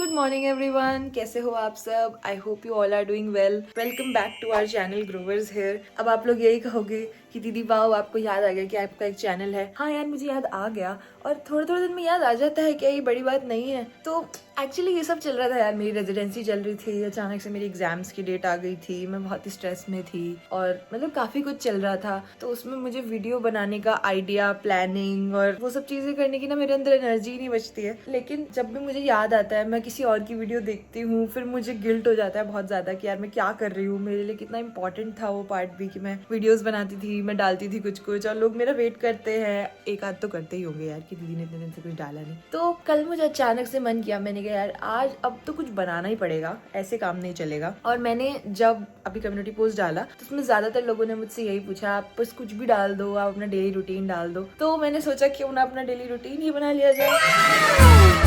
Good morning everyone, कैसे हो आप सब। I hope you all are doing well. Welcome back to our channel Growers here. अब आप लोग यही कहोगे कि दीदी वाओ आपको याद आ गया कि आपका एक चैनल है। हाँ यार, मुझे याद आ गया और थोड़े थोड़े दिन में याद आ जाता है, क्या ये बड़ी बात नहीं है। तो एक्चुअली ये सब चल रहा था यार, मेरी रेजिडेंसी चल रही थी, अचानक से मेरी एग्जाम्स की डेट आ गई थी, मैं बहुत ही स्ट्रेस में थी और मतलब काफ़ी कुछ चल रहा था। तो उसमें मुझे वीडियो बनाने का आइडिया, प्लानिंग और वो सब चीज़ें करने की ना मेरे अंदर एनर्जी नहीं बचती है। लेकिन जब भी मुझे याद आता है, मैं किसी और की वीडियो देखती हूँ, फिर मुझे गिल्ट हो जाता है बहुत ज़्यादा कि यार मैं क्या कर रही हूँ। मेरे लिए कितना इंपॉर्टेंट था वो पार्ट भी कि मैं वीडियोज़ बनाती थी, मैं डालती थी कुछ कुछ और लोग मेरा वेट करते हैं। एक आध तो करते ही होंगे यार कि दीदी ने इतने दिन से कुछ डाला नहीं। तो कल मुझे अचानक से मन किया, मैंने कहा यार आज अब तो कुछ बनाना ही पड़ेगा, ऐसे काम नहीं चलेगा। और मैंने जब अभी कम्युनिटी पोस्ट डाला तो उसमें ज्यादातर लोगों ने मुझसे यही पूछा, आप बस कुछ भी डाल दो, आप अपना डेली रूटीन डाल दो। तो मैंने सोचा क्यों ना अपना डेली रूटीन ही बना लिया जाए।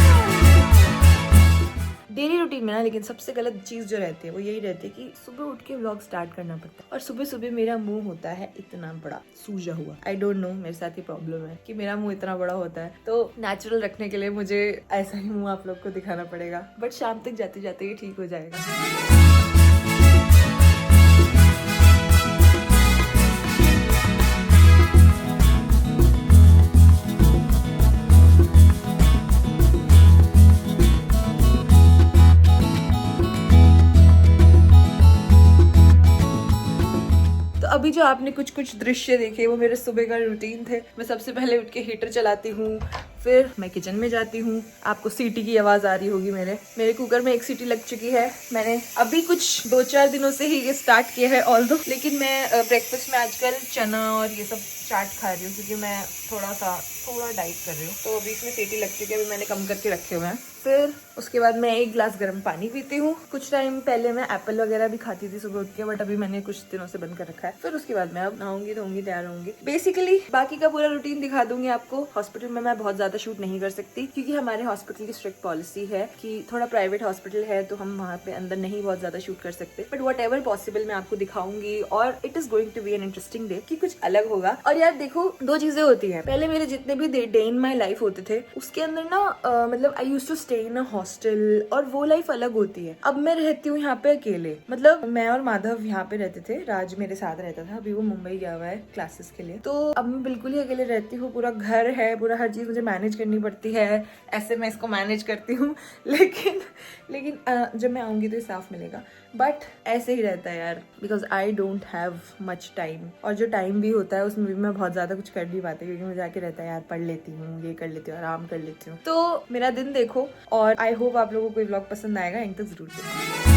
डेली रूटीन में ना लेकिन सबसे गलत चीज़ जो रहती है वो यही रहती है कि सुबह उठ के व्लॉग स्टार्ट करना पड़ता है और सुबह सुबह मेरा मुंह होता है इतना बड़ा सूजा हुआ। आई डोंट नो, मेरे साथ ही प्रॉब्लम है कि मेरा मुंह इतना बड़ा होता है। तो नेचुरल रखने के लिए मुझे ऐसा ही मुंह आप लोग को दिखाना पड़ेगा, बट शाम तक जाते जाते ये ठीक हो जाएगा। अभी जो आपने कुछ कुछ दृश्य देखे वो मेरे सुबह का रूटीन थे। मैं सबसे पहले उठ के हीटर चलाती हूँ, फिर मैं किचन में जाती हूँ। आपको सीटी की आवाज़ आ रही होगी, मेरे कुकर में एक सीटी लग चुकी है। मैंने अभी कुछ 2-4 दिनों से ही ये स्टार्ट किया है ऑल्दो, लेकिन मैं ब्रेकफास्ट में आजकल चना और ये सब चाट खा रही हूँ क्योंकि मैं थोड़ा डाइट कर रही हूँ। तो बीच में सीटी लग चुकी है, अभी मैंने कम करके रखे हुए हैं। फिर उसके बाद मैं 1 गिलास गर्म पानी पीती हूँ। कुछ टाइम पहले मैं एप्पल वगैरह भी खाती थी सुबह उठ के, बट अभी मैंने कुछ दिनों से बंद कर रखा है। फिर उसके बाद मैं अब नहाऊंगी, धोऊंगी, तैयार होंगी। बेसिकली बाकी का पूरा रूटीन दिखा दूंगी आपको। हॉस्पिटल में मैं बहुत ज्यादा शूट नहीं कर सकती क्योंकि हमारे हॉस्पिटल की स्ट्रिक्ट पॉलिसी है कि थोड़ा प्राइवेट हॉस्पिटल है तो हम वहाँ पे अंदर नहीं बहुत ज्यादा शूट कर सकते। बट वट एवर पॉसिबल मैं आपको दिखाऊंगी और it is going to be an interesting day कि कुछ अलग होगा। और यार देखो, 2 चीजें होती हैं। पहले मेरे जितने भी डे इन माई लाइफ होते थे उसके अंदर ना मतलब I used to stay in a hostel और वो लाइफ अलग होती है। अब मैं रहती हूँ यहाँ पे अकेले, मतलब मैं और माधव यहाँ पे रहते थे, राज मेरे साथ रहता था, अभी वो मुंबई गया हुआ है क्लासेस के लिए। तो अब मैं बिल्कुल ही अकेले रहती हूँ, पूरा घर है, पूरा हर चीज मुझे मैनेज करनी पड़ती है। ऐसे मैं इसको मैनेज करती हूँ लेकिन जब मैं आऊंगी तो ये साफ मिलेगा। बट ऐसे ही रहता है यार, because I don't have much time. और जो टाइम भी होता है उसमें भी मैं बहुत ज्यादा कुछ कर नहीं पाती क्योंकि मुझे आके रहता है यार पढ़ लेती हूँ, ये कर लेती हूँ, आराम कर लेती हूँ। तो मेरा दिन देखो और आई होप आप लोगों को व्लॉग पसंद आएगा, एंड तक जरूर देखो।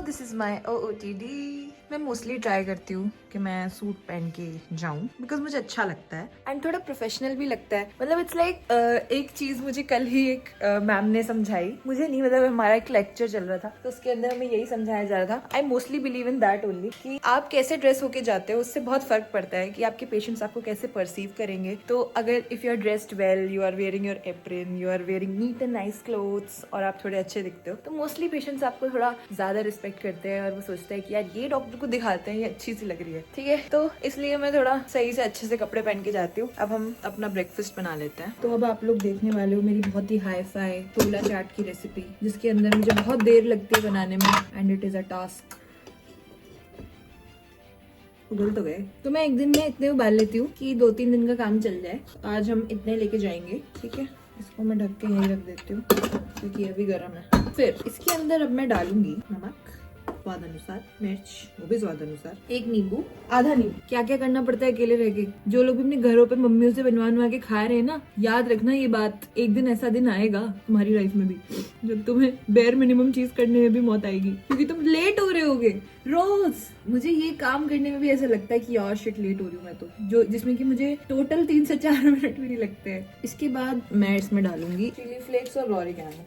This is my OOTD। मैं मोस्टली ट्राई करती हूँ कि मैं सूट पहन के जाऊँ बिकॉज मुझे अच्छा लगता है एंड थोड़ा प्रोफेशनल भी लगता है। मतलब इट्स लाइक एक चीज मुझे कल ही एक मैम ने समझाई, मुझे नहीं, मतलब हमारा एक लेक्चर चल रहा था तो उसके अंदर हमें यही समझाया जा रहा था। I mostly believe in that only कि आप कैसे ड्रेस होके जाते हो उससे बहुत फर्क पड़ता है कि आपके पेशेंट्स आपको कैसे परसीव करेंगे। तो अगर if you are dressed well, you are wearing your apron, you are wearing neat and nice clothes और आप थोड़े अच्छे दिखते हो तो मोस्टली पेशेंट्स आपको थोड़ा ज्यादा रिस्पेक्ट करते हैं और वो सोचते हैं कि यार ये डॉक्टर को दिखाते हैं, ये अच्छी सी लग रही है, ठीक है। तो इसलिए मैं थोड़ा सही से अच्छे से कपड़े पहन के जाती हूँ। अब हम अपना ब्रेकफास्ट बना लेते हैं। तो अब आप लोग देखने वाले हो मेरी बहुत ही हाई फाई छोला चाट की रेसिपी, जिसके अंदर मुझे बहुत देर लगती है बनाने में and it is a task. उबल तो गए तो मैं एक दिन में इतने उबाल लेती हूँ कि 2-3 दिन का काम चल जाए। आज हम इतने लेके जाएंगे, ठीक है। इसको मैं ढक के यहीं रख देती हूँ क्योंकि अभी गर्म है। फिर इसके अंदर अब मैं डालूंगी नमक स्वाद अनुसार, मिर्च वो भी स्वाद अनुसार, 1 नींबू, आधा नींबू। क्या क्या करना पड़ता है अकेले रह के। जो लोग भी अपने घरों पे मम्मियों से बनवा के खा रहे हैं ना, याद रखना ये बात, एक दिन ऐसा दिन आएगा तुम्हारी लाइफ में भी जब तुम्हें बेयर मिनिमम चीज करने में भी मौत आएगी क्योंकि तुम लेट हो रहे होगे रोज। मुझे ये काम करने में भी ऐसा लगता है कि यार शिट लेट हो रही हूँ मैं तो, जो जिसमें कि मुझे टोटल 3 से 4 मिनट भी नहीं लगते हैं। इसके बाद मैं इसमें डालूंगी चिली फ्लेक्स और ऑरिगेनो।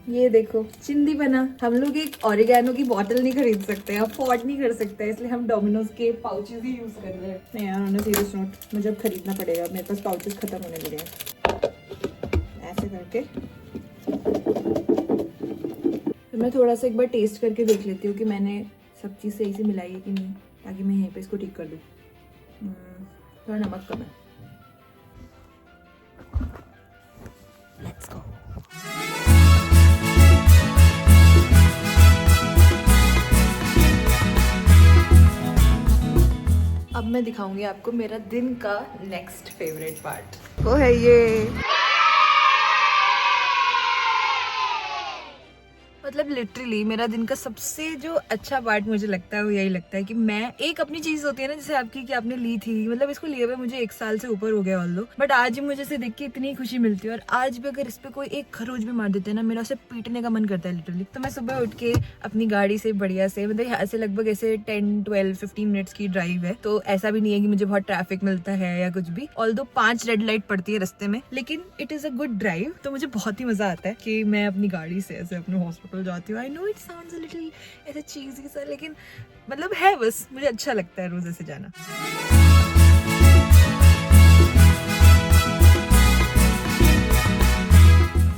ये देखो चिंदी बना। हम लोग एक ऑरिगेनो की बोतल नहीं खरीद सकते, अफोर्ड नहीं कर सकते, इसलिए हम डोमिनोज के पाउचेस ही यूज कर रहे हैं। नहीं यार, ऑन अ सीरियस नोट मुझे अब खरीदना पड़ेगा, मेरे पास पाउचेस खत्म होने लगे हैं। ऐसे करके तो मैं थोड़ा सा एक बार टेस्ट करके देख लेती हूँ कि मैंने सब चीज़ सही से मिलाई है कि नहीं। ताकि मैं यहीं पे इसको ठीक कर दूँ। थोड़ा नमक कम है। Let's go. अब मैं दिखाऊंगी आपको मेरा दिन का नेक्स्ट फेवरेट पार्ट। वो है ये, मतलब लिटरली मेरा दिन का सबसे जो अच्छा पार्ट मुझे लगता है वो यही लगता है कि मैं एक अपनी चीज होती है ना, जैसे आपकी कि आपने ली थी, मतलब इसको लिए हुए मुझे 1 साल से ऊपर हो गया ऑल दो, बट आज भी मुझे इसे देख के इतनी खुशी मिलती है। और आज भी अगर इस पे कोई एक खरोच भी मार देते हैं ना, मेरा उसे पीटने का मन करता है लिटरली। तो मैं सुबह उठ के अपनी गाड़ी से बढ़िया से, मतलब यहाँ से लगभग ऐसे 10-12-15 मिनट्स की ड्राइव है, तो ऐसा भी नहीं है कि मुझे बहुत ट्रैफिक मिलता है या कुछ भी। ऑल दो 5 रेड लाइट पड़ती है रास्ते में, लेकिन it is a good drive. तो मुझे बहुत ही मजा आता है कि मैं अपनी गाड़ी से ऐसे अपने हॉस्पिटल जाती हूँ। I know it sounds a little ऐसे चीज़ी सा, लेकिन मतलब है, बस मुझे अच्छा लगता है रोज ऐसे जाना।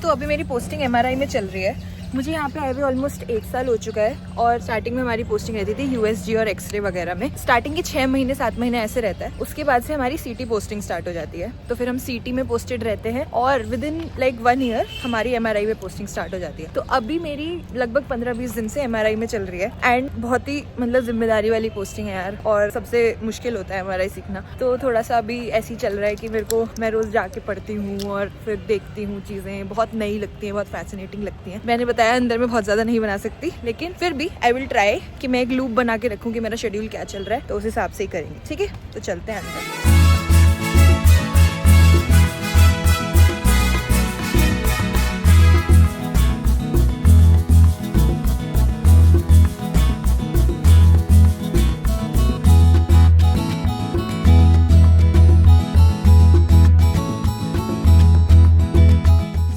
तो अभी मेरी पोस्टिंग MRI में चल रही है। मुझे यहाँ पे आए हुए ऑलमोस्ट 1 साल हो चुका है, और स्टार्टिंग में हमारी पोस्टिंग रहती थी USG और एक्सरे वगैरह में। स्टार्टिंग के 6 महीने 7 महीने ऐसे रहता है, उसके बाद से हमारी CT पोस्टिंग स्टार्ट हो जाती है। तो फिर हम CT में पोस्टेड रहते हैं, और विद इन लाइक 1 ईयर हमारी MRI में पोस्टिंग स्टार्ट हो जाती है। तो अभी मेरी लगभग 15-20 दिन से MRI में चल रही है, एंड बहुत ही मतलब जिम्मेदारी वाली पोस्टिंग है यार, और सबसे मुश्किल होता है MRI सीखना। तो थोड़ा सा अभी ऐसे ही चल रहा है कि मेरे को, मैं रोज जाके पढ़ती हूँ और फिर देखती हूँ चीजें, बहुत नई लगती हैं, बहुत फैसिनेटिंग लगती हैं। मैंने बताया अंदर में बहुत ज्यादा नहीं बना सकती, लेकिन फिर भी आई विल ट्राई कि मैं एक लूप बना के रखूँ कि मेरा शेड्यूल क्या चल रहा है, तो उस हिसाब से ही करेंगे। ठीक है, तो चलते हैं अंदर।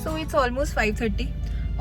सो इट्स ऑलमोस्ट 5:30,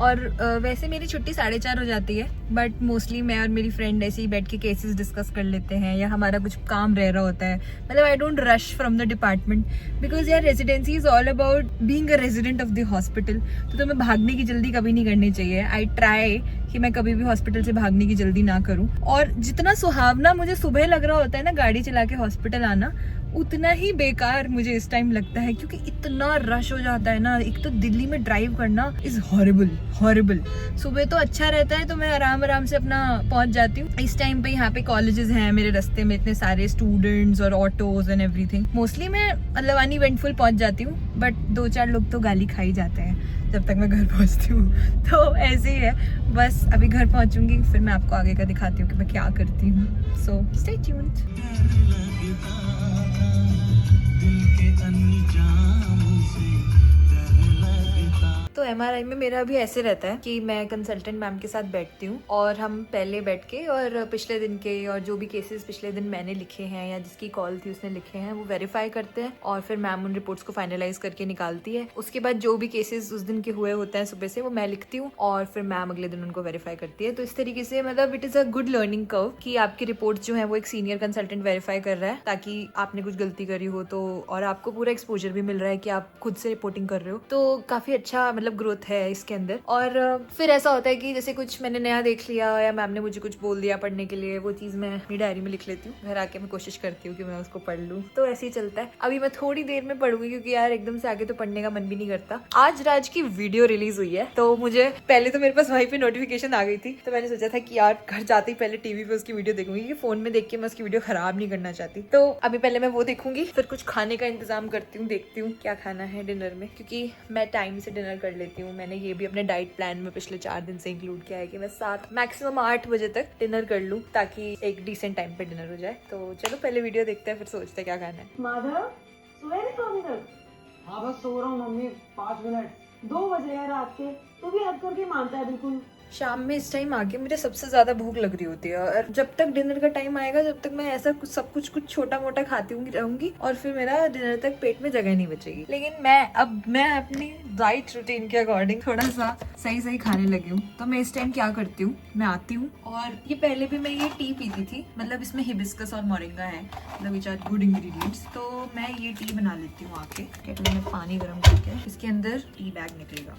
और वैसे मेरी छुट्टी 4:30 हो जाती है, बट मोस्टली मैं और मेरी फ्रेंड ऐसे ही बैठ के केसेस डिस्कस कर लेते हैं, या हमारा कुछ काम रह रहा होता है। मतलब I don't rush from the department, because यार residency is all about being a resident of the hospital. तो तुम्हें भागने की जल्दी कभी नहीं करनी चाहिए। आई ट्राई कि मैं कभी भी हॉस्पिटल से भागने की जल्दी ना करूं। और जितना सुहावना मुझे सुबह लग रहा होता है ना गाड़ी चला के हॉस्पिटल आना, उतना ही बेकार मुझे इस टाइम लगता है, क्योंकि इतना रश हो जाता है ना। एक तो दिल्ली में ड्राइव करना इज हॉरिबल। सुबह तो अच्छा रहता है, तो मैं आराम से अपना पहुंच जाती हूँ। इस टाइम पे यहाँ पे कॉलेजेस हैं मेरे रास्ते में, इतने सारे स्टूडेंट्स और ऑटोज एंड एवरीथिंग। मोस्टली मैं मतलब अनइवेंटफुल पहुंच जाती हूँ, बट 2-4 लोग तो गाली खाई जाते हैं जब तक मैं घर पहुंचती हूँ। तो ऐसे ही है, बस अभी घर पहुंचूंगी, फिर मैं आपको आगे का दिखाती हूँ कि मैं क्या करती हूँ। So stay tuned. तो MRI में मेरा भी ऐसे रहता है कि मैं कंसल्टेंट मैम के साथ बैठती हूँ, और हम पहले बैठ के और पिछले दिन के और जो भी केसेस पिछले दिन मैंने लिखे हैं या जिसकी कॉल थी उसने लिखे हैं वो वेरीफाई करते हैं, और फिर मैम उन रिपोर्ट्स को फाइनलाइज करके निकालती है। उसके बाद जो भी केसेस उस दिन के हुए होते हैं सुबह से, वो मैं लिखती हूँ, और फिर मैम अगले दिन उनको वेरीफाई करती है। तो इस तरीके से मतलब it is a good learning curve कि आपकी रिपोर्ट जो है वो एक सीनियर कंसल्टेंट वेरीफाई कर रहा है, ताकि आपने कुछ गलती करी हो तो, और आपको पूरा एक्सपोजर भी मिल रहा है कि आप खुद से रिपोर्टिंग कर रहे हो। तो काफी अच्छा मतलब ग्रोथ है इसके अंदर। और फिर ऐसा होता है कि जैसे कुछ मैंने नया देख लिया या मैम ने मुझे कुछ बोल दिया पढ़ने के लिए, वो चीज मैं अपनी डायरी में लिख लेती हूँ। घर आके मैं कोशिश करती हूँ कि मैं उसको पढ़ लूँ। तो ऐसे ही चलता है। अभी मैं थोड़ी देर में पढ़ूंगी, क्योंकि यार एकदम से आगे तो पढ़ने का मन भी नहीं करता। आज राज की वीडियो रिलीज हुई है, तो मुझे पहले तो मेरे पास वहीं पे नोटिफिकेशन आ गई थी, तो मैंने सोचा था कि यार घर जाते ही पहले टीवी पे उसकी वीडियो देखूंगी, क्योंकि फोन में देख के मैं उसकी वीडियो खराब नहीं करना चाहती। तो अभी पहले मैं वो देखूंगी, फिर कुछ खाने का इंतजाम करती हूँ, देखती हूँ क्या खाना है डिनर में, क्योंकि मैं टाइम से डिनर कर लेती हूँ। मैंने ये भी अपने डाइट प्लान में पिछले 4 दिन से इंक्लूड किया है कि मैं 7 मैक्सिमम 8 बजे तक डिनर कर लूँ, ताकि एक डिसेंट टाइम पे डिनर हो जाए। तो चलो पहले वीडियो देखते हैं, फिर सोचते हैं क्या खाना है। माधव सोए नहीं तो अभी तक? हाँ बस सो रहा हूँ मम्मी, 5 मिनट। 2 बजे हैं रात के, तू भी हद करके मानता है बिल्कुल। शाम में इस टाइम आके मुझे सबसे ज्यादा भूख लग रही होती है, और जब तक डिनर का टाइम आएगा जब तक मैं ऐसा सब कुछ छोटा मोटा खाती रहूंगी, और फिर मेरा डिनर तक पेट में जगह नहीं बचेगी। लेकिन मैं अपनी डाइट रूटीन के अकॉर्डिंग थोड़ा सा सही खाने लगी हूँ। तो मैं इस टाइम क्या करती हूँ, मैं आती हूँ, और ये पहले भी मैं ये टी पीती थी, मतलब इसमें हिबिस्कस और मोरिंगा है, मतलब विच आर गुड इंग्रेडिएंट्स। तो मैं ये टी बना लेती हूँ आके केटल में पानी गर्म करके। इसके अंदर टी बैग निकलेगा।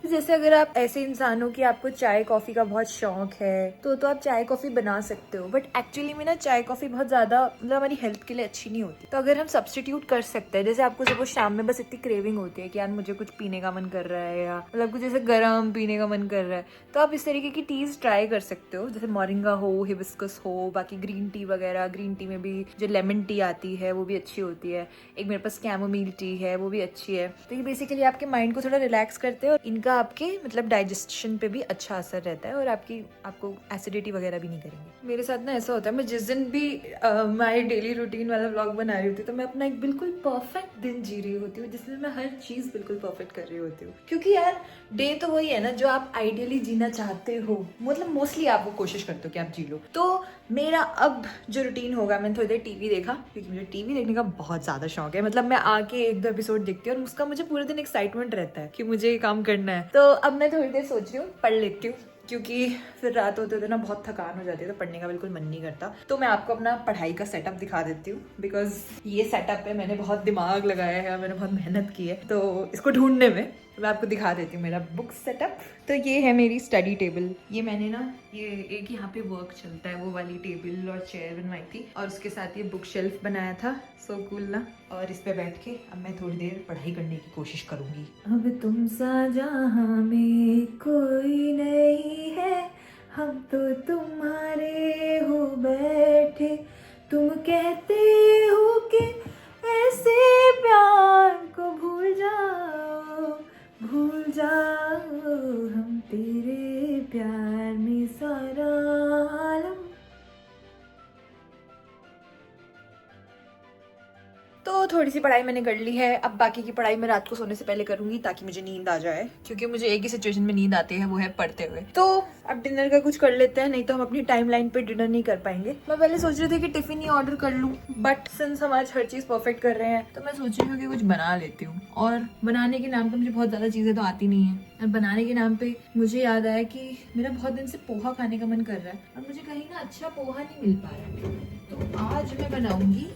जैसे अगर आप ऐसे इंसान हो कि आपको चाय कॉफी का बहुत शौक है तो आप चाय कॉफी बना सकते हो, बट एक्चुअली में ना चाय कॉफी बहुत ज्यादा मतलब हमारी हेल्थ के लिए अच्छी नहीं होती। तो अगर हम सब्स्टिट्यूट कर सकते हैं, जैसे आपको सपोज शाम में बस इतनी क्रेविंग होती है कि यार मुझे कुछ पीने का मन कर रहा है या मतलब कुछ जैसे गर्म पीने का मन कर रहा है, तो आप इस तरीके की टीज ट्राई कर सकते हो। जैसे मोरिंगा हो, हिबिस्कस हो, बाकी ग्रीन टी वगैरह। ग्रीन टी में भी जो लेमन टी आती है वो भी अच्छी होती है। एक मेरे पास कैमोमिल टी है, वो भी अच्छी है। तो ये बेसिकली आपके माइंड को थोड़ा रिलैक्स करते हैं और इनका आपके मतलब डाइजेशन पे भी अच्छा असर रहता है और आपको एसिडिटी वगैरह भी नहीं करेंगे। मेरे साथ ना ऐसा होता है, मैं जिस दिन भी माय डेली रूटीन वाला व्लॉग बना रही होती हूँ तो मैं अपना एक बिल्कुल परफेक्ट दिन जी रही होती हूँ, जिसमें मैं हर चीज बिल्कुल परफेक्ट कर रही होती हूँ। क्योंकि यार डे तो वही है ना जो आप आइडियली जीना चाहते हो, मतलब मोस्टली आप वो कोशिश करते हो कि आप जी लो। तो मेरा अब जो रूटीन होगा, मैंने थोड़ी देर टीवी देखा क्योंकि मुझे टीवी देखने का बहुत ज्यादा शौक है। मतलब मैं आके 1-2 एपिसोड देखती हूँ और उसका मुझे पूरे दिन एक्साइटमेंट रहता है कि मुझे ये काम करना है। तो अब मैं थोड़ी देर सोच रही हूँ पढ़ लेती हूँ, क्योंकि फिर रात होते होते ना बहुत थकान हो जाती है तो पढ़ने का बिल्कुल मन नहीं करता। तो मैं आपको अपना पढ़ाई का सेटअप दिखा देती हूँ, बिकॉज ये सेटअप है, मैंने बहुत दिमाग लगाया है, मैंने बहुत मेहनत की है तो इसको ढूंढने में। तो मैं आपको दिखा देती हूँ मेरा बुक सेटअप। तो ये है मेरी स्टडी टेबल। ये मैंने ना ये एक यहाँ पे वर्क चलता है वो वाली टेबल और चेयर बनवाई थी और उसके साथ ये बुक शेल्फ बनाया था। सो कूल ना। और इस पे बैठ के अब मैं थोड़ी देर पढ़ाई करने की कोशिश करूंगी। अब तुम सा जहां में कोई नहीं है, हम तो तुम्हारे हो बैठे, तुम कहते हो कि ऐसे प्यार को भूल जाओ, हम तेरे प्यार में सारा आलम। तो थोड़ी सी पढ़ाई मैंने कर ली है, अब बाकी की पढ़ाई मैं रात को सोने से पहले करूंगी ताकि मुझे नींद आ जाए, क्योंकि मुझे एक ही सिचुएशन में नींद आती है, वो है पढ़ते हुए। तो अब डिनर का कुछ कर लेते हैं, नहीं तो हम अपनी टाइमलाइन पे डिनर नहीं कर पाएंगे। मैं पहले सोच रही थी कि टिफिन ही ऑर्डर कर लूं, बट सिंस हम आज हर चीज परफेक्ट कर रहे हैं तो मैं सोच रही हूँ कि कुछ बना लेती हूँ। और बनाने के नाम पे मुझे बहुत ज्यादा चीजें तो आती नहीं है, और बनाने के नाम पे मुझे याद आया कि मेरा बहुत दिन से पोहा खाने का मन कर रहा है और मुझे कहीं ना अच्छा पोहा नहीं मिल पा रहा है। तो आज मैं बनाऊंगी।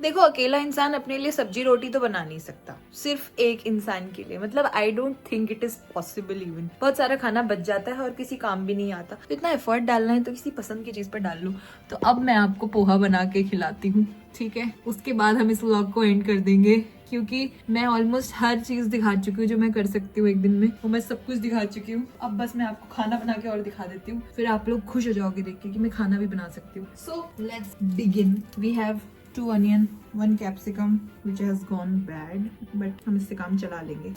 देखो अकेला इंसान अपने लिए सब्जी रोटी तो बना नहीं सकता, सिर्फ एक इंसान के लिए, मतलब I don't think it is possible. Even बहुत सारा खाना बच जाता है और किसी काम भी नहीं आता, तो इतना एफर्ट डालना है तो किसी पसंद की चीज पर डाल लो। तो अब मैं आपको पोहा बना के खिलाती हूँ, ठीक है? उसके बाद हम इस व्लॉग को एंड कर देंगे, क्योंकि मैं ऑलमोस्ट हर चीज दिखा चुकी हूँ जो मैं कर सकती हूँ एक दिन में, वो मैं सब कुछ दिखा चुकी हूँ। अब बस मैं आपको खाना बना के और दिखा देती हूँ, फिर आप लोग खुश हो जाओगे देख के कि मैं खाना भी बना सकती हूँ। So let's begin. We have 2 onion, 1 capsicum which has gone bad, but हम इससे काम चला लेंगे।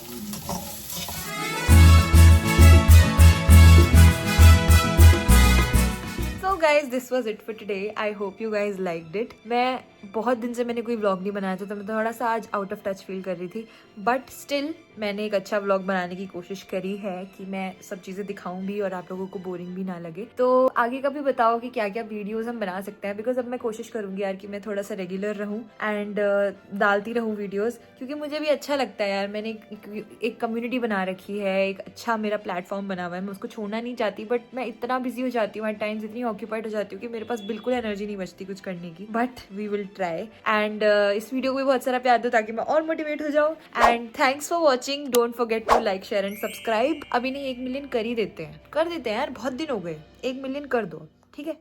So guys, this was it for today. I hope you guys liked it. मैं बहुत दिन से मैंने कोई व्लॉग नहीं बनाया था तो मैं थोड़ा सा आज आउट ऑफ टच फील कर रही थी, बट स्टिल मैंने एक अच्छा व्लॉग बनाने की कोशिश करी है कि मैं सब चीज़ें दिखाऊं भी और आप लोगों को बोरिंग भी ना लगे। तो आगे का भी बताओ कि क्या क्या वीडियोस हम बना सकते हैं, बिकॉज अब मैं कोशिश करूंगी यार कि मैं थोड़ा सा रेगुलर रहूं एंड डालती रहूं वीडियोस, क्योंकि मुझे भी अच्छा लगता है यार। मैंने एक कम्युनिटी बना रखी है, एक अच्छा मेरा प्लेटफॉर्म बना हुआ है, मैं उसको छोड़ना नहीं चाहती, बट मैं इतना बिजी हो जाती हूँ एट टाइम्स, इतनी ऑक्यूपाइड हो जाती हूँ कि मेरे पास बिल्कुल एनर्जी नहीं बचती कुछ करने की, but we will try. And इस वीडियो को भी बहुत सारा प्यार दो ताकि मैं और मोटिवेट हो जाऊँ। And thanks for watching, don't forget to like share and subscribe. अभी नहीं 1 मिलियन कर ही देते हैं, कर देते हैं यार, बहुत दिन हो गए, 1 मिलियन कर दो, ठीक है?